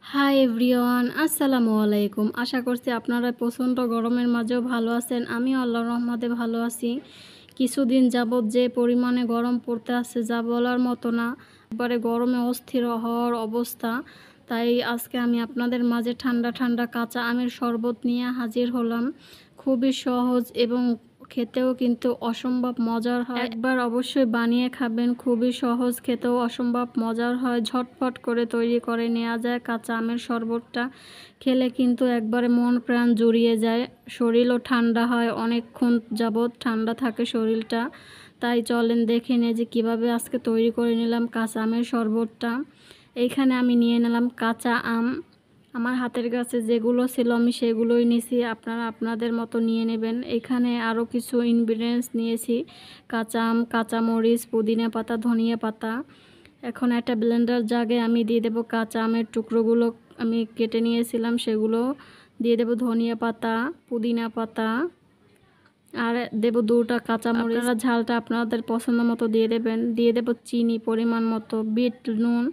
Hi everyone, আসসালামু আলাইকুম। আশা করছি আপনারা প্রচণ্ড গরমের মাঝেও ভালো আছেন। আমিও আল্লাহর রহমতে ভালো আছি। কিছুদিন যাবৎ যে পরিমাণে গরম পড়তে আছে যা বলার মতো না, একবারে গরমে অস্থির হওয়ার অবস্থা। তাই আজকে আমি আপনাদের মাঝে ঠান্ডা ঠান্ডা কাঁচা আমের শরবত নিয়ে হাজির হলাম। খুবই সহজ এবং খেতেও কিন্তু অসম্ভব মজার হয়। একবার অবশ্যই বানিয়ে খাবেন, খুবই সহজ, খেতেও অসম্ভব মজার হয়। ঝটপট করে তৈরি করে নেওয়া যায় কাঁচা আমের শরবতটা। খেলে কিন্তু একবারে মন প্রাণ জুড়িয়ে যায়, শরীরও ঠান্ডা হয়, অনেকক্ষণ যাবৎ ঠান্ডা থাকে শরীরটা। তাই চলেন দেখে নিই যে কীভাবে আজকে তৈরি করে নিলাম কাঁচা আমের শরবতটা। এইখানে আমি নিয়ে নিলাম কাঁচা আম। আমার হাতের কাছে যেগুলো ছিল আমি সেগুলোই নিয়েছি, আপনারা আপনাদের মতো নিয়ে নেবেন। এখানে আরও কিছু ইনগ্রিডিয়েন্টস নিয়েছি, কাঁচা আম, কাঁচামরিচ, পুদিনা পাতা, ধনিয়া পাতা। এখন একটা ব্লেন্ডার জাগে আমি দিয়ে দেবো কাঁচা আমের টুকরোগুলো আমি কেটে নিয়েছিলাম, সেগুলো দিয়ে দেবো, ধনিয়া পাতা, পুদিনা পাতা, আর দেবো 2টা কাঁচামরিচ। আপনারা ঝালটা আপনাদের পছন্দ মতো দিয়ে দেবেন। দিয়ে দেবো চিনি পরিমাণ মতো, বিট নুন,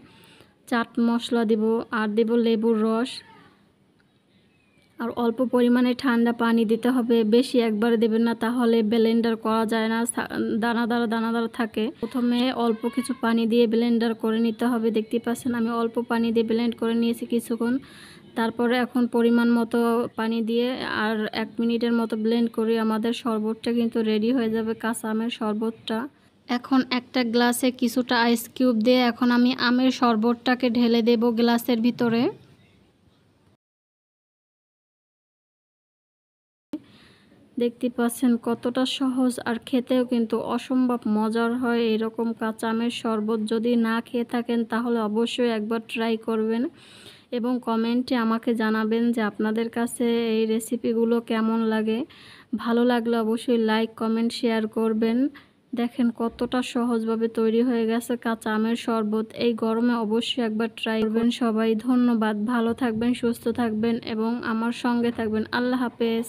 চাট মশলা দেব, আর দেব লেবুর রস, আর অল্প পরিমাণে ঠান্ডা পানি দিতে হবে। বেশি একবারে দেবেন না, তাহলে ব্লেন্ডার করা যায় না, দানাদার দানাদার থাকে। প্রথমে অল্প কিছু পানি দিয়ে ব্লেন্ডার করে নিতে হবে। দেখতে পাচ্ছেন আমি অল্প পানি দিয়ে ব্লেন্ড করে নিয়েছি কিছুক্ষণ। তারপরে এখন পরিমাণ মতো পানি দিয়ে আর 1 মিনিটের মতো ব্লেন্ড করে আমাদের শরবতটা কিন্তু রেডি হয়ে যাবে, কাঁচা আমের শরবতটা। এখন একটা গ্লাসে কিছুটা আইস কিউব দিয়ে এখন আমি আমের শরবতটাকে ঢেলে দেব গ্লাসের ভিতরে। দেখতে পাচ্ছেন কতটা সহজ, আর খেতেও কিন্তু অসম্ভব মজার হয়। এরকম কাঁচা আমের শরবত যদি না খেয়ে থাকেন তাহলে অবশ্যই একবার ট্রাই করবেন এবং কমেন্টে আমাকে জানাবেন যে আপনাদের কাছে এই রেসিপিগুলো কেমন লাগে। ভালো লাগলে অবশ্যই লাইক, কমেন্ট, শেয়ার করবেন। দেখেন কতটা সহজভাবে তৈরি হয়ে গেছে কাঁচা আমের শরবত। এই গরমে অবশ্যই একবার ট্রাই করবেন সবাই। ধন্যবাদ, ভালো থাকবেন, সুস্থ থাকবেন এবং আমার সঙ্গে থাকবেন। আল্লাহ হাফেজ।